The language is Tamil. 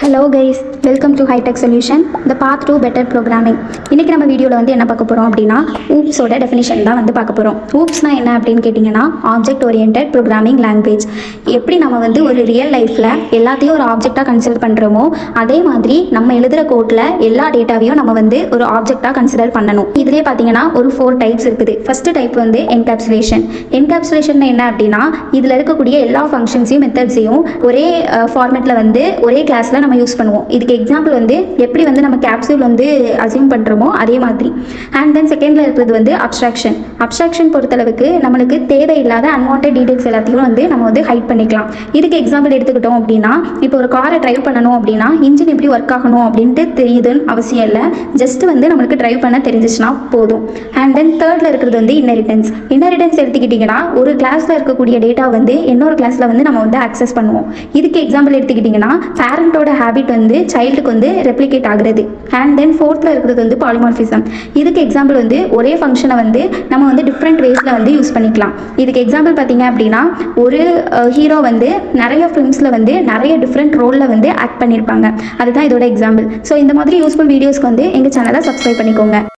Hello guys, welcome to Hitech Solution the path to better programming. இன்றைக்கி நம்ம வீடியோவில் வந்து என்ன பார்க்க போகிறோம் அப்படின்னா, ஊப்ஸோட டெஃபினிஷன் தான் வந்து பார்க்க போகிறோம். ஊப்ஸ்னால் என்ன அப்படின்னு கேட்டிங்கன்னா, ஆப்ஜெக்ட் ஓரியன்டட் ப்ரோக்ராமிங் லாங்குவேஜ். எப்படி நம்ம வந்து ஒரு ரியல் லைஃப்பில் எல்லாத்தையும் ஒரு ஆப்ஜெக்டாக கன்சிடர் பண்ணுறோமோ, அதே மாதிரி நம்ம எழுதுகிற கோட்டில் எல்லா டேட்டாவையும் நம்ம வந்து ஒரு ஆப்ஜெக்டாக கன்சிடர் பண்ணணும். இதிலே பார்த்தீங்கன்னா ஒரு 4 டைப்ஸ் இருக்குது. ஃபஸ்ட்டு டைப் வந்து என்கேப்சுலேஷன். என்கேப்சுலேஷன் என்ன அப்படின்னா, இதில் இருக்கக்கூடிய எல்லா ஃபங்க்ஷன்ஸையும் மெத்தட்ஸையும் ஒரே ஃபார்மேட்டில் வந்து ஒரே கிளாஸில் நம்ம யூஸ் பண்ணுவோம். இதுக்கு எக்ஸாம்பிள் வந்து எப்படி வந்து நம்ம கேப்சூல் வந்து அசியூம் பண்ணுறோமோ அதே மாதிரி. அண்ட் தென் செகண்டில் இருக்கிறது வந்து அப்ஸ்ட்ராக்ஷன். அப்ஸ்ட்ராக்ஷன் பொறுத்தளவுக்கு நம்மளுக்கு தேவையில்லாத அன்வான்ட் டீடைல்ஸ் எல்லாத்தையும் வந்து நம்ம வந்து ஹைட் பண்ணிக்கலாம். இதுக்கு எக்ஸாம்பிள் எடுத்துக்கிட்டோம் அப்படின்னா, இப்போ ஒரு காரை டிரைவ் பண்ணணும் அப்படின்னா இன்ஜின் எப்படி ஒர்க் ஆகணும் அப்படின்ட்டு தெரியுதுன்னு அவசியம் இல்லை. ஜஸ்ட் வந்து நம்மளுக்கு டிரைவ் பண்ண தெரிஞ்சிச்சுன்னா போதும். அண்ட் தென் தேர்டில் இருக்கிறது வந்து இன்னெரிட்டன்ஸ். இன்னெரிட்டன்ஸ் எடுத்துக்கிட்டிங்கன்னா, ஒரு கிளாஸில் இருக்கக்கூடிய டேட்டா வந்து இன்னொரு கிளாஸில் வந்து நம்ம வந்து ஆக்சஸ் பண்ணுவோம். இதுக்கு எக்ஸாம்பிள் எடுத்துக்கிட்டிங்கன்னா, பேரண்டோட ஹேபிட் வந்து சைல்டுக்கு வந்து ரெப்ளிகேட் ஆகுறது. அண்ட் தென் ஃபோர்த்தில் இருக்கிறது வந்து பாலிமார்ஃபிசம். இதுக்கு எக்ஸாம்பிள் வந்து ஒரே ஃபங்க்ஷனை வந்து நம்ம வந்து டிஃப்ரெண்ட் வேஸில் வந்து யூஸ் பண்ணிக்கலாம். இதுக்கு எக்ஸாம்பிள் பார்த்தீங்க அப்படின்னா, ஒரு ஹீரோ வந்து நிறைய ஃபிலிம்ஸில் வந்து நிறைய டிஃப்ரெண்ட் ரோலில் வந்து ஆக்ட் பண்ணியிருப்பாங்க. அதுதான் இதோட எக்ஸாம்பிள். ஸோ இந்த மாதிரி யூஸ்ஃபுல் வீடியோஸ்க்கு வந்து எங்கள் சேனலை சப்ஸ்கிரைப் பண்ணிக்கோங்க.